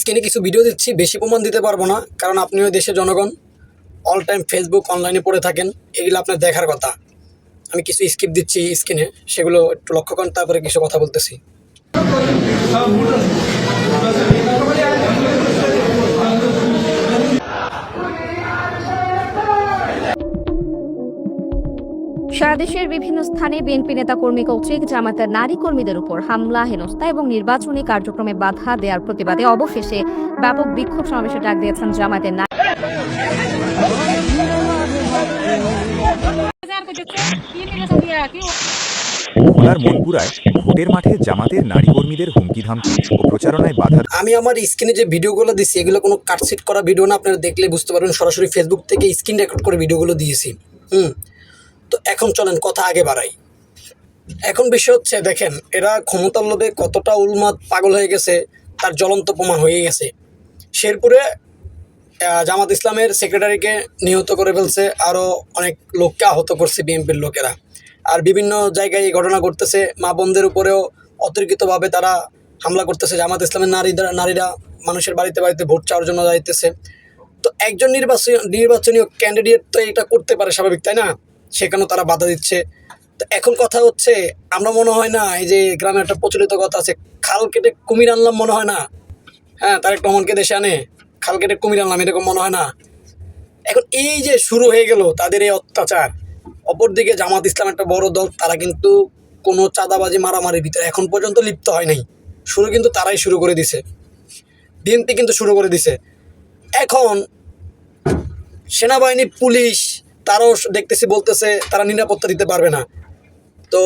স্ক্রিনে কিছু ভিডিও দিচ্ছি, বেশি প্রমাণ দিতে পারবো না, কারণ আপনিও দেশের জনগণ, অল টাইম ফেসবুক অনলাইনে পড়ে থাকেন, এগুলো আপনার দেখার কথা। আমি কিছু স্কিপ দিচ্ছি স্ক্রিনে, সেগুলো একটু লক্ষ্য করেন, তারপরে কিছু কথা বলতেছি। সারা দেশের বিভিন্ন স্থানে বিএনপি নেতা কর্মী কর্তৃক জামায়াতের নারী কর্মীদের উপর হামলা, হেনস্থা এবং নির্বাচনী কার্যক্রমে বাধা দেওয়ার প্রতিবাদে অবশেষে ব্যাপক বিক্ষোভ সমাবেশে ডাক দিয়েছেন জামায়াতের ভোলার মনপুরায় ভোটের মাঠে জামাতের নারী কর্মীদের হুমকি ধামকি ও প্রচারণায় বাধা। আমি আমার স্ক্রিনে যে ভিডিওগুলো দিচ্ছি এগুলো কোনো কাটসিট করা ভিডিও না, আপনারা দেখলে বুঝতে পারবেন, সরাসরি ফেসবুক থেকে স্ক্রিন রেকর্ড করে ভিডিওগুলো দিয়েছি। তো এখন চলেন কথা আগে বাড়াই। এখন বিষয় হচ্ছে, দেখেন এরা ক্ষমতার লোভে কতটা উন্মাদ পাগল হয়ে গেছে তার জ্বলন্ত প্রমাণ হয়ে গেছে। শেরপুরে জামাত ইসলামের সেক্রেটারিকে নিহত করে ফেলছে, আরও অনেক লোককে আহত করছে বিএনপির লোকেরা। আর বিভিন্ন জায়গায় এই ঘটনা ঘটতেছে, মা বোনদের উপরেও অতর্কিতভাবে তারা হামলা করতেছে। জামাত ইসলামের নারীরা মানুষের বাড়িতে বাড়িতে ভোট চাওয়ার জন্য যাইতেছে। তো একজন নির্বাচনীয় ক্যান্ডিডেট তো এটা করতে পারে স্বাভাবিক, তাই না? সেখানেও তারা বাধা দিচ্ছে। তো এখন কথা হচ্ছে, আমরা মনে হয় না, এই যে গ্রামে একটা প্রচলিত কথা আছে, খাল কেটে কুমির আনলাম, মনে হয় না? হ্যাঁ, তারেক রহমানকে দেশে আনে খাল কেটে কুমির আনলাম, এরকম মনে হয় না? এখন এই যে শুরু হয়ে গেল তাদের এই অত্যাচার, অপরদিকে জামাত ইসলাম একটা বড় দল, তারা কিন্তু কোনো চাঁদাবাজি মারামারির ভিতরে এখন পর্যন্ত লিপ্ত হয় নাই। শুরু কিন্তু তারাই শুরু করে দিছে, বিএনপি কিন্তু শুরু করে দিছে। এখন সেনাবাহিনী, পুলিশ, তারাও দেখতেছি বলতেছে তারা নিরাপত্তা দিতে পারবে না। তো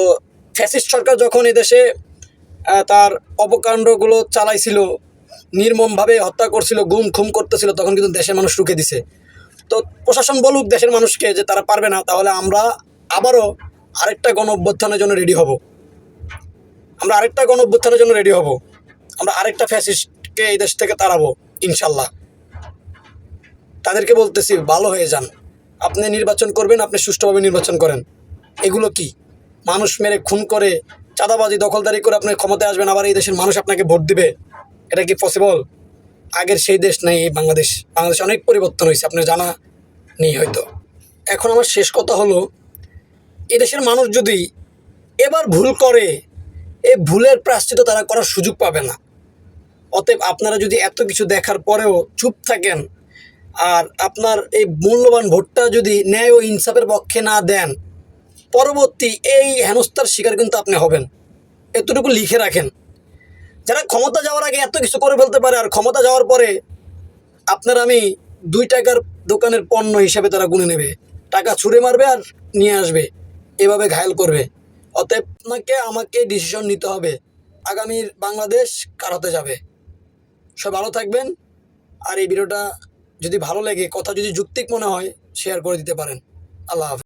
ফ্যাসিস্ট সরকার যখন এদেশে তার অপকাণ্ডগুলো চালাইছিল, নির্মমভাবে হত্যা করছিল, গুম খুম করতেছিল, তখন কিন্তু দেশের মানুষ রুখে দিছে। তো প্রশাসন বলুক দেশের মানুষকে যে তারা পারবে না, তাহলে আমরা আবারও আরেকটা গণ অভ্যুত্থানের জন্য রেডি হব। আমরা আরেকটা ফ্যাসিস্টকে এই দেশ থেকে তাড়াবো ইনশাল্লাহ। তাদেরকে বলতেছি, ভালো হয়ে যান, আপনি নির্বাচন করবেন, আপনি সুষ্ঠুভাবে নির্বাচন করেন। এগুলো কি মানুষ মেরে খুন করে চাঁদাবাজি দখলদারি করে আপনি ক্ষমতায় আসবেন, আবার এই দেশের মানুষ আপনাকে ভোট দিবে? এটা কি পসিবল? আগের সেই দেশ নেই এই বাংলাদেশ অনেক পরিবর্তন হয়েছে, আপনার জানা নেই হয়তো। এখন আমার শেষ কথা হলো, এদেশের মানুষ যদি এবার ভুল করে, এই ভুলের প্রায়শ্চিত্ত তারা করার সুযোগ পাবে না। অতএব আপনারা যদি এত কিছু দেখার পরেও চুপ থাকেন, আর আপনার এই মূল্যবান ভোটটা যদি ন্যায় ও ইনসাফের পক্ষে না দেন, পরবর্তী এই হেনস্থার শিকার কিন্তু আপনি হবেন। এতটুকু লিখে রাখেন। যারা ক্ষমতা যাওয়ার আগে এত কিছু করে ফেলতে পারে, আর ক্ষমতা যাওয়ার পরে আপনার আমি 2 টাকার দোকানের পণ্য হিসাবে তারা গুনে নেবে, টাকা ছুঁড়ে মারবে আর নিয়ে আসবে, এভাবে ঘায়েল করবে। অতএব আমাকে ডিসিশন নিতে হবে, আগামীর বাংলাদেশ কার হতে যাবে। সব ভালো থাকবেন। আর এই ভিডিওটা যদি ভালো লাগে, কথা যদি যৌক্তিক মনে হয়, শেয়ার করে দিতে পারেন। আল্লাহ হাফেজ।